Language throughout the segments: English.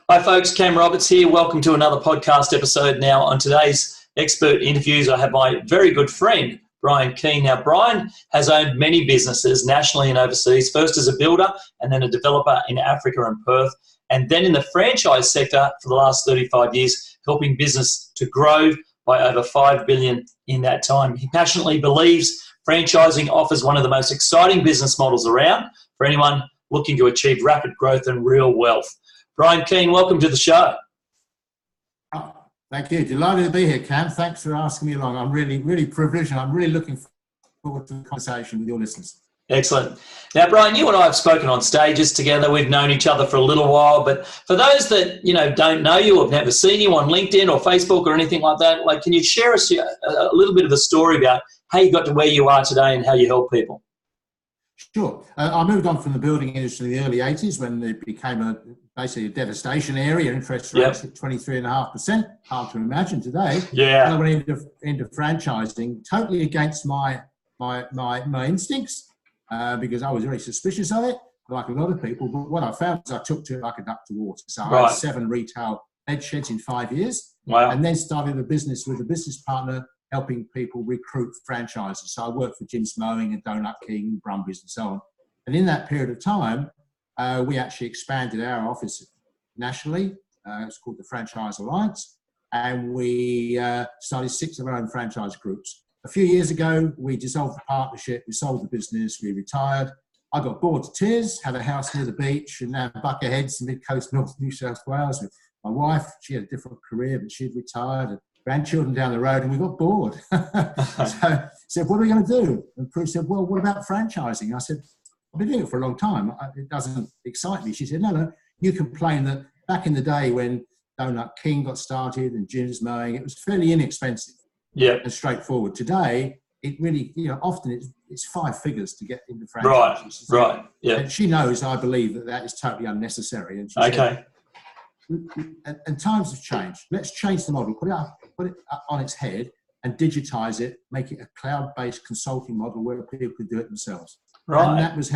Hi folks, Cam Roberts here. Welcome to another podcast episode. Now on today's expert interviews, I have my very good friend, Brian Keane. Now Brian has owned many businesses nationally and overseas, first as a builder and then a developer in Africa and Perth, and then in the franchise sector for the last 35 years, helping business to grow by over $5 billion in that time. He passionately believes franchising offers one of the most exciting business models around for anyone looking to achieve rapid growth and real wealth. Brian Keane, welcome to the show. Oh, thank you. Delighted to be here, Cam. Thanks for asking me along. I'm really privileged, and I'm really looking forward to the conversation with your listeners. Excellent. Now, Brian, you and I have spoken on stages together. We've known each other for a little while, but for those that don't know you or have never seen you on LinkedIn or Facebook or anything like that, can you share us a little bit of a story about how you got to where you are today and how you help people? Sure. I moved on from the building industry in the early 80s when it became basically a devastation area. Interest rates at 23.5%. Hard to imagine today. Yeah. And I went into franchising totally against my instincts because I was very suspicious of it, like a lot of people. But what I found was I took to it like a duck to water. So I had 7 retail bed sheds in 5 years. Wow. And then started a business with a business partner, helping people recruit franchises. So I worked for Jim's Mowing and Donut King, Brumbies and so on. And in that period of time, we actually expanded our office nationally. It's called the Franchise Alliance. And we started 6 of our own franchise groups. A few years ago, we dissolved the partnership, we sold the business, we retired. I got bored to tears, had a house near the beach and now Bucketheads, mid-coast North New South Wales with my wife. She had a different career, but she'd retired. And grandchildren down the road, and we got bored. So I said, what are we going to do? And Prue said, well, what about franchising? I said, I've been doing it for a long time. It doesn't excite me. She said, no, you complain that back in the day when Donut King got started and Jim's Mowing, it was fairly inexpensive and straightforward. Today, it really, often it's 5 figures to get into franchising. Right, yeah. And she knows, I believe, that is totally unnecessary. And she said, and times have changed. Let's change the model, put it on its head and digitize it, make it a cloud-based consulting model where people could do it themselves. Right. And that was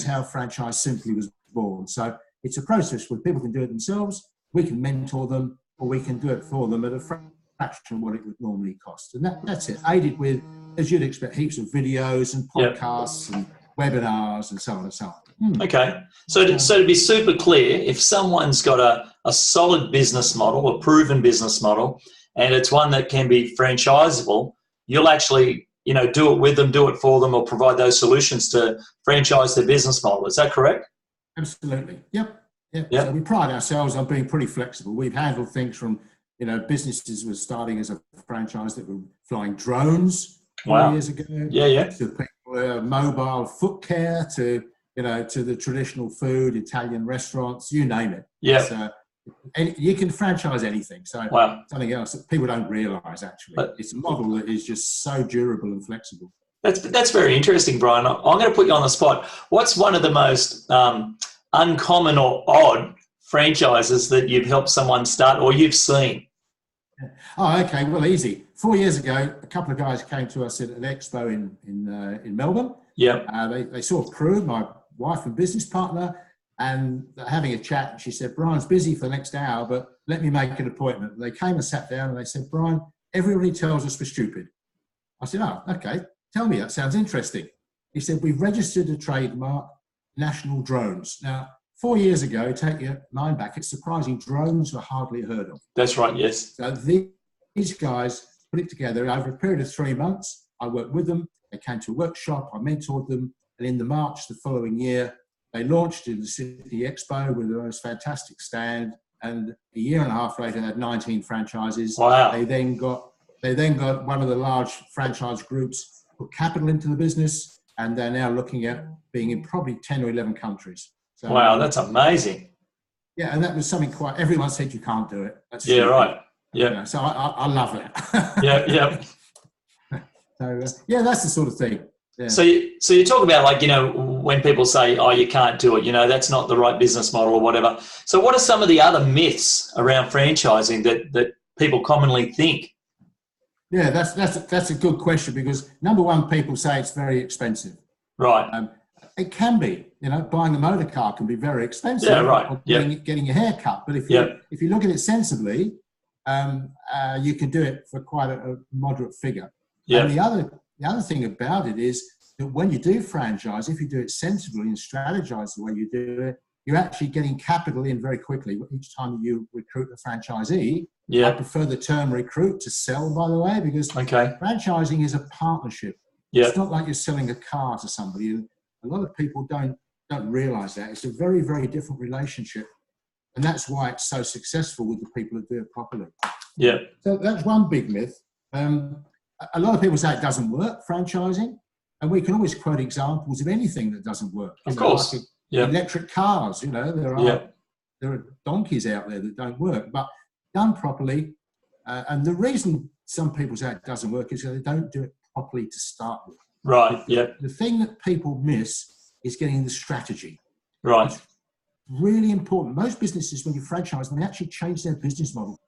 how Franchise Simply was born. So it's a process where people can do it themselves, we can mentor them, or we can do it for them at a fraction of what it would normally cost. And that's it, aided with, as you'd expect, heaps of videos and podcasts and webinars and so on and so on. Okay. So to be super clear, if someone's got a solid business model, a proven business model, and it's one that can be franchisable, you'll actually, do it with them, do it for them, or provide those solutions to franchise their business model. Is that correct? Absolutely. Yep. So we pride ourselves on being pretty flexible. We've handled things from, businesses were starting as a franchise that were flying drones 4 years ago. To people, mobile foot care, to the traditional food, Italian restaurants, you name it. Yeah. You can franchise anything. So something else that people don't realise, actually. It's a model that is just so durable and flexible. That's very interesting, Brian. I'm going to put you on the spot. What's one of the most uncommon or odd franchises that you've helped someone start or you've seen? Oh, okay. Well, easy. 4 years ago, a couple of guys came to us at an expo in Melbourne. Yeah. They saw Prue, my wife and business partner, and having a chat. She said, Brian's busy for the next hour, but let me make an appointment. They came and sat down and they said, Brian, everybody tells us we're stupid. I said, oh, okay. Tell me, that sounds interesting. He said, we've registered a trademark, National Drones. Now, 4 years ago, take your mind back, it's surprising drones were hardly heard of. That's right, yes. So these guys put it together over a period of 3 months. I worked with them. They came to a workshop. I mentored them. And in the March the following year, they launched in the Sydney Expo with the most fantastic stand. And a year and a half later, they had 19 franchises. Wow. They then got one of the large franchise groups, put capital into the business, and they're now looking at being in probably 10 or 11 countries. So, wow, that's amazing. Yeah, and that was something everyone said you can't do it. That's stupid. Right. Yeah. So I love it. Yeah. So, that's the sort of thing. Yeah. So you talk about when people say, oh, you can't do it, that's not the right business model or whatever. So what are some of the other myths around franchising that people commonly think? Yeah, that's a good question because number one, people say it's very expensive. Right. It can be, buying a motor car can be very expensive. Yeah, right. Or Yep. getting a haircut. But if you look at it sensibly, you can do it for quite a moderate figure. Yep. And the other thing about it is that when you do franchise, if you do it sensibly and strategize the way you do it, you're actually getting capital in very quickly each time you recruit a franchisee. Yeah. I prefer the term recruit to sell, by the way, because franchising is a partnership. Yep. It's not like you're selling a car to somebody. And a lot of people don't realize that. It's a very, very different relationship. And that's why it's so successful with the people who do it properly. Yeah. So that's one big myth. A lot of people say it doesn't work, franchising. And we can always quote examples of anything that doesn't work. Of course. Like electric cars, there are donkeys out there that don't work. But done properly, and the reason some people say it doesn't work is that they don't do it properly to start with. Right, yeah. The thing that people miss is getting the strategy. Right. It's really important. Most businesses, when you franchise, they actually change their business model.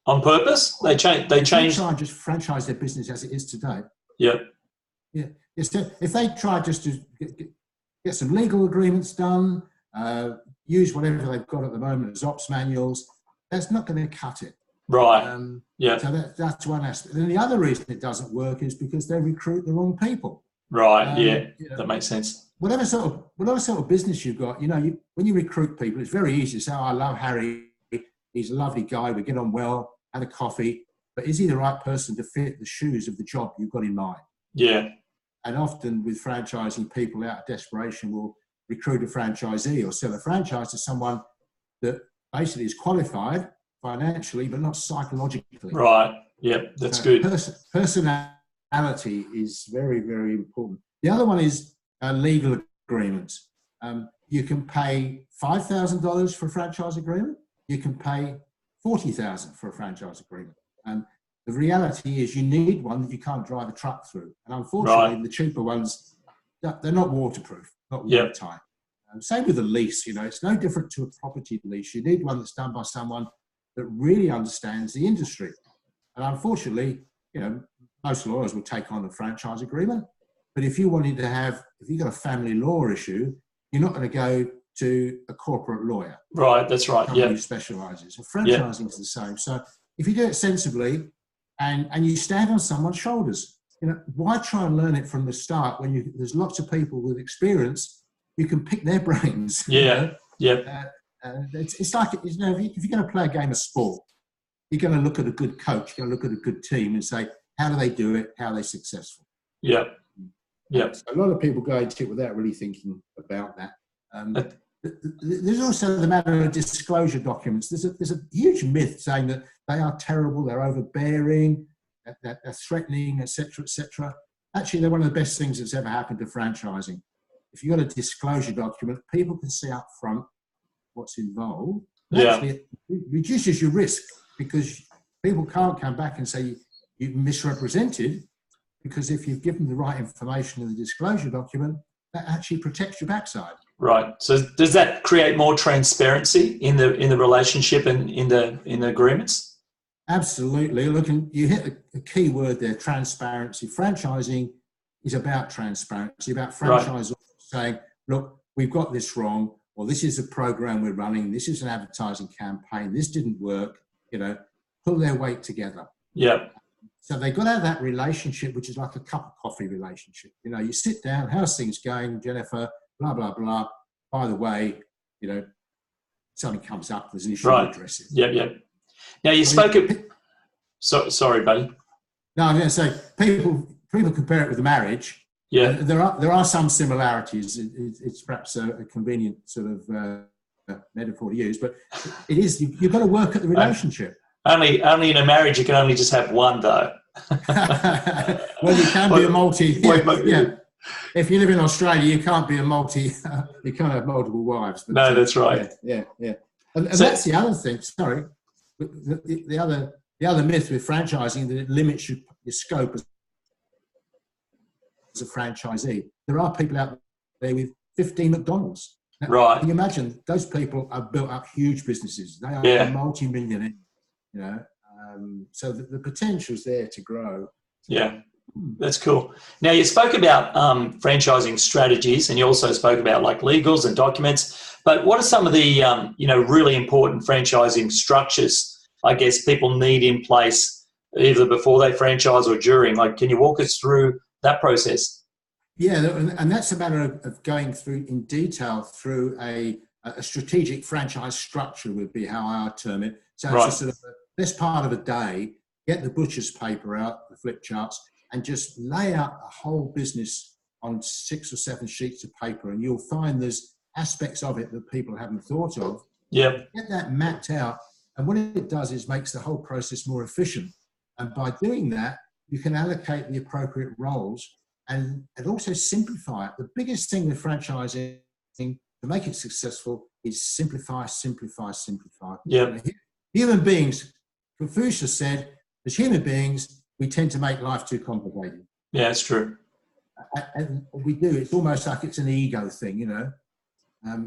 On purpose? They change. Try and just franchise their business as it is today. Yep. Yeah. If they try just to get some legal agreements done, use whatever they've got at the moment as ops manuals, that's not going to cut it. Right. So that's one aspect. And the other reason it doesn't work is because they recruit the wrong people. Right. That makes sense. Whatever sort of business you've got, when you recruit people, it's very easy to say, "Oh, I love Harry. He's a lovely guy. We get on well. Had a coffee." But is he the right person to fit the shoes of the job you've got in mind? Yeah. And often with franchising, people out of desperation will recruit a franchisee or sell a franchise to someone that basically is qualified financially, but not psychologically. Right. Yep. That's good. Personality is very, very important. The other one is legal agreements. You can pay $5,000 for a franchise agreement. You can pay $40,000 for a franchise agreement. The reality is you need one that you can't drive a truck through. And unfortunately, the cheaper ones, they're not waterproof, not watertight. Same with a lease, it's no different to a property lease. You need one that's done by someone that really understands the industry. And unfortunately, most lawyers will take on a franchise agreement. But if you got a family law issue, you're not going to go to a corporate lawyer. Right, that's right. Yeah. Who specialises. And franchising is the same. So if you do it sensibly and you stand on someone's shoulders, why try and learn it from the start when there's lots of people with experience, you can pick their brains. Yeah. It's like, if you're going to play a game of sport, you're going to look at a good coach, you're going to look at a good team and say, how do they do it? How are they successful? Yeah. So a lot of people go into it without really thinking about that. There's also the matter of disclosure documents. There's a huge myth saying that they are terrible, they're overbearing, they're threatening, etc., etc. Actually, they're one of the best things that's ever happened to franchising. If you've got a disclosure document, people can see up front what's involved. Actually, it reduces your risk because people can't come back and say you misrepresented, because if you've given the right information in the disclosure document, that actually protects your backside. Right. So does that create more transparency in the relationship and in the agreements? Absolutely. Look, and you hit a key word there: transparency. Franchising is about transparency, about franchisors saying, "Look, we've got this wrong, or this is a program we're running. This is an advertising campaign. This didn't work." Pull their weight together. Yeah. So they've got to have that relationship, which is like a cup of coffee relationship. You sit down, how's things going, Jennifer? Blah, blah, blah. By the way, something comes up, there's an issue to address it. Yep. Now, you spoke of... Sorry, buddy. No, I'm going to say, people compare it with a marriage. Yeah. There are some similarities. It's perhaps a convenient sort of metaphor to use, but it is, you've got to work at the relationship. Only in a marriage you can only just have one, though. Well, you can be a multi. Yeah. If you live in Australia, you can't be a multi. You can't have multiple wives. But, no, that's right. Yeah. And that's the other thing. Sorry, the other myth with franchising, that it limits your scope as a franchisee. There are people out there with 15 McDonald's. Now, right. Can you imagine? Those people have built up huge businesses. They are multi-millionaires. So the potential's there to grow. Yeah. That's cool. Now, you spoke about franchising strategies, and you also spoke about like legals and documents. But what are some of the really important franchising structures, I guess, people need in place either before they franchise or during? Like, can you walk us through that process? Yeah, and that's a matter of going through in detail through a strategic franchise structure would be how I would term it. So Right. it's a sort of best part of a day, get the butcher's paper out, the flip charts, and just lay out a whole business on 6 or 7 sheets of paper, and you'll find there's aspects of it that people haven't thought of. Yep. Get that mapped out, and what it does is makes the whole process more efficient. And by doing that, you can allocate the appropriate roles and also simplify it. The biggest thing with franchising to make it successful is simplify, simplify, simplify. Yep. Human beings, Confucius said, as human beings, we tend to make life too complicated. Yeah, it's true. And we do. It's almost like it's an ego thing, you know.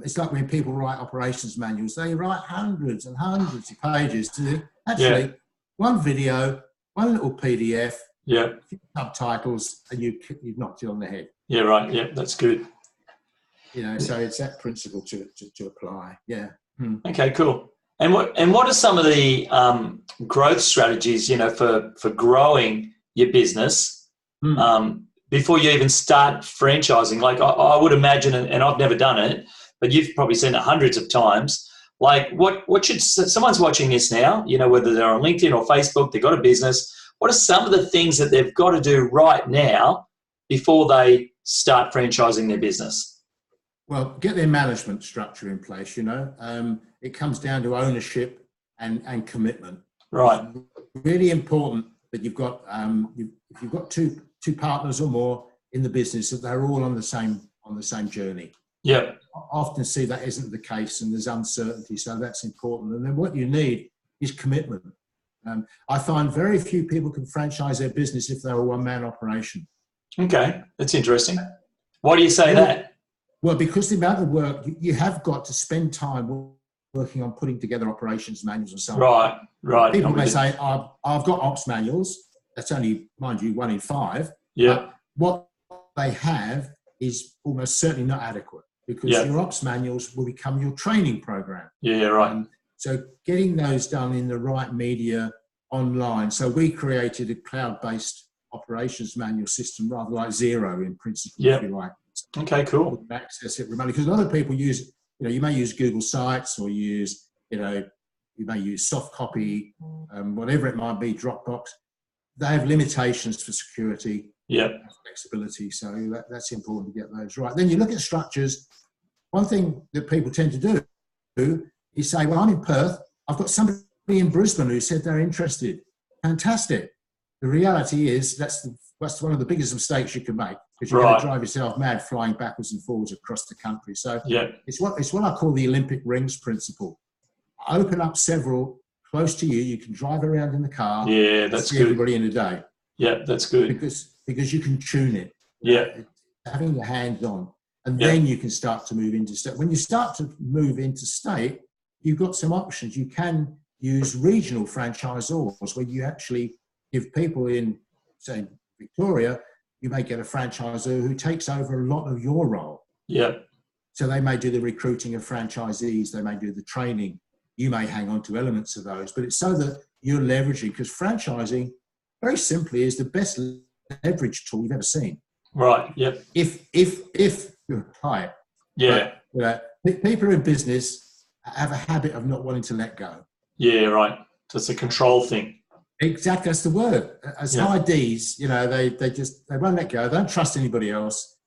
It's like when people write operations manuals, they write hundreds and hundreds of pages to actually one video, one little PDF, yeah, subtitles, and you've knocked it on the head. Yeah, right. Yeah, that's good. You know, so it's that principle to apply. Yeah. Okay, cool. And what are some of the growth strategies, for growing your business before you even start franchising? Like I would imagine, and I've never done it, but you've probably seen it hundreds of times. Like what should someone's watching this now? Whether they're on LinkedIn or Facebook, they've got a business. What are some of the things that they've got to do right now before they start franchising their business? Well, get their management structure in place. It comes down to ownership and commitment. Right. It's really important that you've got if you've got two partners or more in the business, that they're all on the same journey. Yeah. I often see that isn't the case, and there's uncertainty, so that's important. And then what you need is commitment. I find very few people can franchise their business if they're a one-man operation. Okay, that's interesting. Why do you say that? Well, because the amount of work you have got to spend time working on putting together operations manuals and so on. Right. People may say, I've got ops manuals. That's only, mind you, 1 in 5. Yeah. What they have is almost certainly not adequate, because your ops manuals will become your training program. Yeah, right. So getting those done in the right media online. So we created a cloud-based operations manual system, rather like Xero in principle, if you like. Okay, cool. Access it remotely, because a lot of people use, you may use Google Sites, or you may use soft copy, whatever it might be, Dropbox. They have limitations for security, flexibility. So that's important to get those right. Then you look at structures. One thing that people tend to do is say, well, I'm in Perth. I've got somebody in Brisbane who said they're interested. Fantastic. The reality is that's one of the biggest mistakes you can make, because you're going to drive yourself mad flying backwards and forwards across the country. So it's what I call the Olympic rings principle. Open up several close to you. You can drive around in the car. Yeah, that's see good. Everybody in a day. Yeah, that's good. Because you can tune it. Yeah. Having your hands on. And then you can start to move into state. When you start to move into state, you've got some options. You can use regional franchisors, where you actually give people in, say, Victoria, you may get a franchisor who takes over a lot of your role. Yeah. So they may do the recruiting of franchisees, they may do the training. You may hang on to elements of those, but it's so that you're leveraging, because franchising, very simply, is the best leverage tool you've ever seen. Right. Yep. If you apply it. Yeah. But, people in business have a habit of not wanting to let go. Yeah. Right. So it's a control thing. Exactly, that's the word. As high Ds, they won't let go. They don't trust anybody else.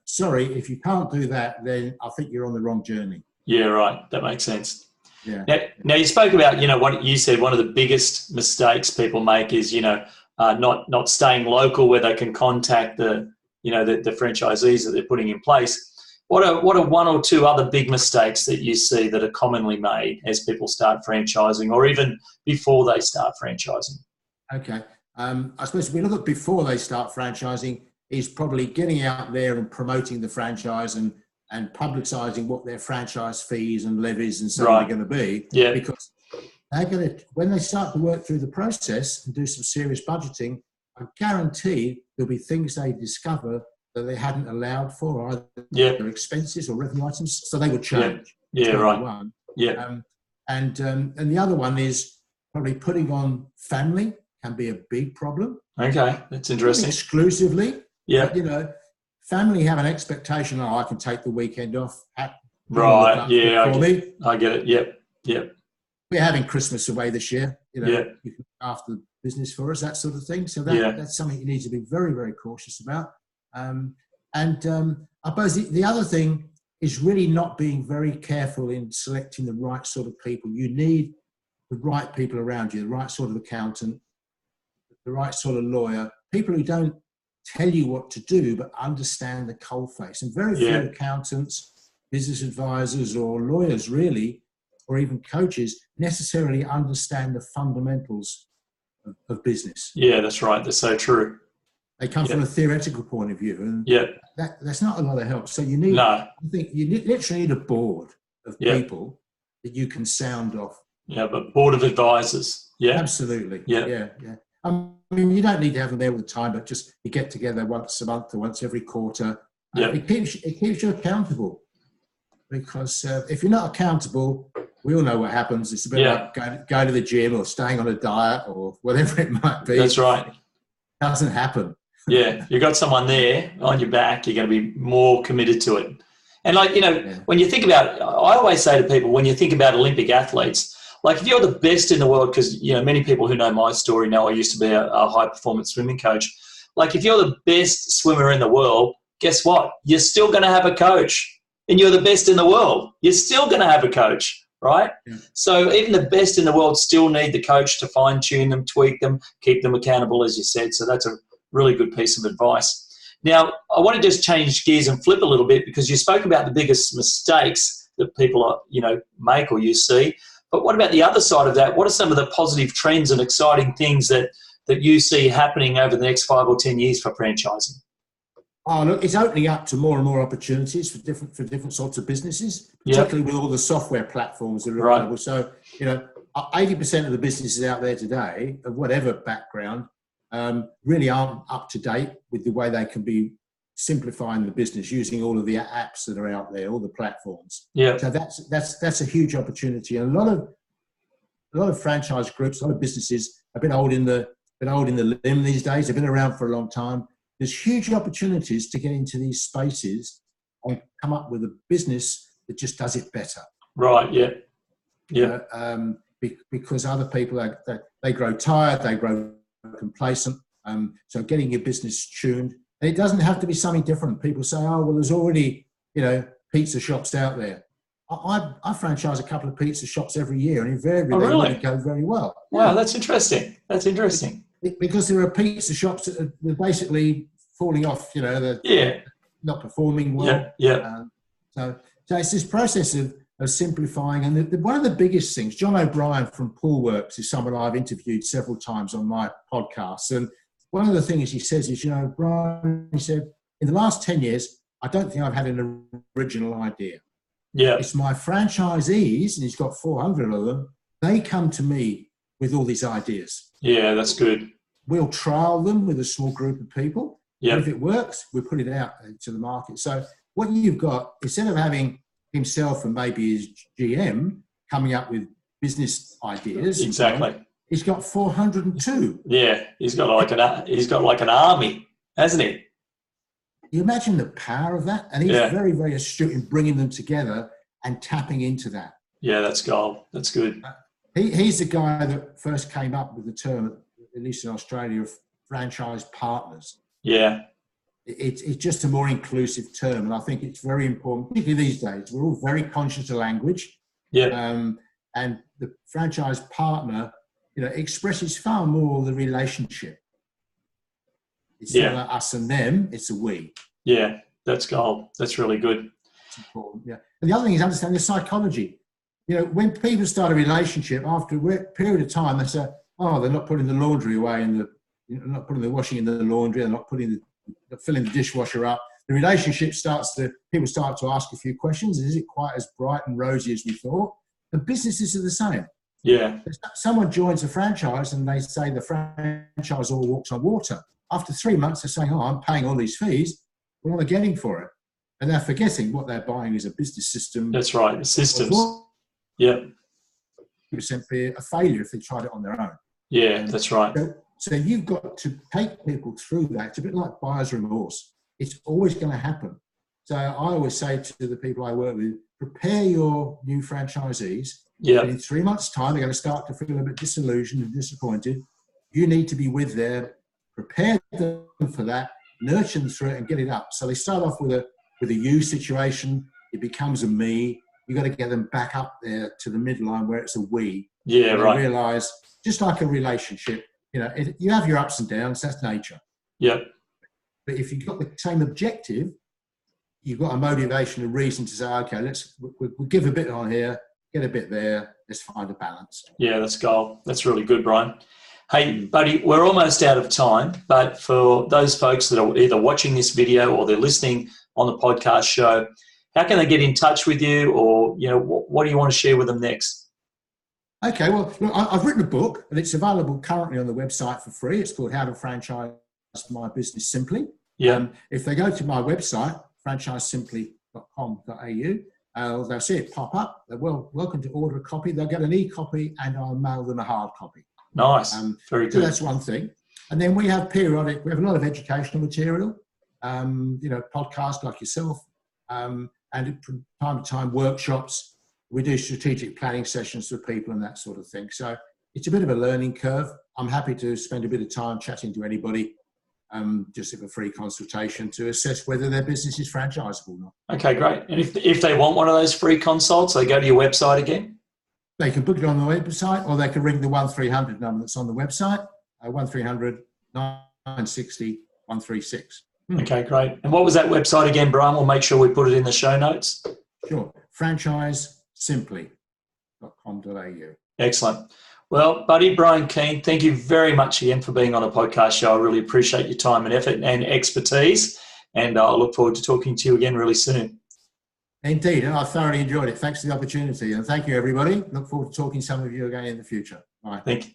Sorry, if you can't do that, then I think you're on the wrong journey. Yeah, right. That makes sense. Yeah. Now you spoke about, what you said, one of the biggest mistakes people make is, not staying local, where they can contact the franchisees that they're putting in place. What are one or two other big mistakes that you see that are commonly made as people start franchising, or even before they start franchising? Okay. I suppose if we look at before they start franchising, is probably getting out there and promoting the franchise and publicising what their franchise fees and levies and so on are going to be. Yeah. Because they're going to, when they start to work through the process and do some serious budgeting, I guarantee there'll be things they discover that they hadn't allowed for, either their expenses or revenue items, so they would change. Yeah, right. One. Yeah. And the other one is probably putting on family can be a big problem. Okay, that's interesting. Not exclusively. Yeah. But, you know, family have an expectation, I can take the weekend off. Right, yeah, I get it. Yep. We're having Christmas away this year, you know, you can look after the business for us, that sort of thing. So that's something you need to be very, very cautious about. I suppose the other thing is really not being very careful in selecting the right sort of people. You need the right people around you, the right sort of accountant, the right sort of lawyer, people who don't tell you what to do but understand the coalface. And very few accountants, business advisors or lawyers really, or even coaches, necessarily understand the fundamentals of business. Yeah, that's right. That's so true. They come from a theoretical point of view, and that's not a lot of help. So you need, I think you literally need a board of people that you can sound off. Yeah, but board of advisors. Yeah, absolutely. Yeah. I mean, you don't need to have them there all the time, but just you get together once a month or once every quarter. It keeps you accountable, because if you're not accountable, we all know what happens. It's a bit like going to the gym or staying on a diet or whatever it might be. That's right. It doesn't happen. Yeah, you've got someone there on your back, you're going to be more committed to it. And when you think about, I always say to people, when you think about Olympic athletes, like if you're the best in the world, because, many people who know my story know I used to be a high performance swimming coach. Like if you're the best swimmer in the world, guess what? You're still going to have a coach, and you're the best in the world. You're still going to have a coach, right? Yeah. So even the best in the world still need the coach to fine tune them, tweak them, keep them accountable, as you said. So that's a really good piece of advice. Now, I want to just change gears and flip a little bit, because you spoke about the biggest mistakes that people make or you see. But what about the other side of that? What are some of the positive trends and exciting things that you see happening over the next 5 or 10 years for franchising? Oh, look, it's opening up to more and more opportunities for different sorts of businesses, particularly with all the software platforms that are available. So, 80% of the businesses out there today, of whatever background, really aren't up to date with the way they can be simplifying the business using all of the apps that are out there, all the platforms. Yeah. So that's a huge opportunity. And a lot of franchise groups, a lot of businesses have been old in the limb these days. They've been around for a long time. There's huge opportunities to get into these spaces and come up with a business that just does it better. Right. Yeah. Yeah. Because other people they grow tired, they grow complacent. So getting your business tuned, and it doesn't have to be something different. People say, "Oh, well, there's already pizza shops out there." I franchise a couple of pizza shops every year, and invariably they really go very well. Wow, that's interesting. That's interesting. Because there are pizza shops that are basically falling off. They're not performing well. Yeah. So it's this process of simplifying. And one of the biggest things, John O'Brien from Poolworks is someone I've interviewed several times on my podcasts. And one of the things he says is, Brian, he said, in the last 10 years, I don't think I've had an original idea. Yeah. It's my franchisees, and he's got 400 of them, they come to me with all these ideas. Yeah, that's good. We'll trial them with a small group of people. Yeah. If it works, we put it out to the market. So what you've got, instead of having himself and maybe his GM coming up with business ideas, exactly, he's got 402. Yeah, he's got like an army, hasn't he? You imagine the power of that, and he's very, very astute in bringing them together and tapping into that. Yeah, that's gold. That's good. He's the guy that first came up with the term, at least in Australia, of franchise partners. Yeah. It's just a more inclusive term, and I think it's very important, particularly these days. We're all very conscious of language. Yeah. And the franchise partner, expresses far more the relationship. It's not us and them, it's a we. Yeah, that's gold. That's really good. It's important, yeah. And the other thing is understand the psychology. When people start a relationship, after a period of time, they say, oh, they're not putting the laundry away not putting the washing in the laundry, they're not filling the dishwasher up. The relationship people start to ask a few questions. Is it quite as bright and rosy as we thought? The businesses are the same. Yeah. Someone joins a franchise and they say the franchise all walks on water. After 3 months, they're saying, oh, I'm paying all these fees. What am I getting for it? And they're forgetting what they're buying is a business system. That's right, the systems. Yeah. % be a failure if they tried it on their own. Yeah, that's right. So you've got to take people through that. It's a bit like buyer's remorse. It's always going to happen. So I always say to the people I work with, prepare your new franchisees. Yeah. In 3 months' time, they're going to start to feel a bit disillusioned and disappointed. You need to be with them, prepare them for that, nurture them through it, and get it up. So they start off with a you situation. It becomes a me. You've got to get them back up there to the midline where it's a we. Yeah, and right. Realize, just like a relationship, you have your ups and downs. That's nature. Yeah. But if you've got the same objective, you've got a motivation, a reason to say, okay, we'll give a bit on here, get a bit there. Let's find a balance. Yeah, that's gold. That's really good, Brian. Hey, buddy, we're almost out of time, but for those folks that are either watching this video or they're listening on the podcast show, how can they get in touch with you, or what do you want to share with them next? Okay, well, look, I've written a book and it's available currently on the website for free. It's called How to Franchise My Business Simply. Yeah. If they go to my website, franchisesimply.com.au, they'll see it pop up. They're welcome to order a copy. They'll get an e-copy and I'll mail them a hard copy. Nice. Very good. So that's one thing. And then we have a lot of educational material, podcasts like yourself, and from time to time workshops. We do strategic planning sessions for people and that sort of thing. So it's a bit of a learning curve. I'm happy to spend a bit of time chatting to anybody, just have a free consultation to assess whether their business is franchisable or not. Okay, great. And if they want one of those free consults, they go to your website again? They can book it on the website, or they can ring the 1300 number that's on the website, 1300 960 136. Okay, great. And what was that website again, Brian? We'll make sure we put it in the show notes. Sure. franchisesimply.com.au. Excellent. Well, buddy, Brian Keane, thank you very much again for being on a podcast show. I really appreciate your time and effort and expertise, and I look forward to talking to you again really soon. Indeed, and I thoroughly enjoyed it. Thanks for the opportunity, and thank you, everybody. Look forward to talking to some of you again in the future. Bye. Thank you.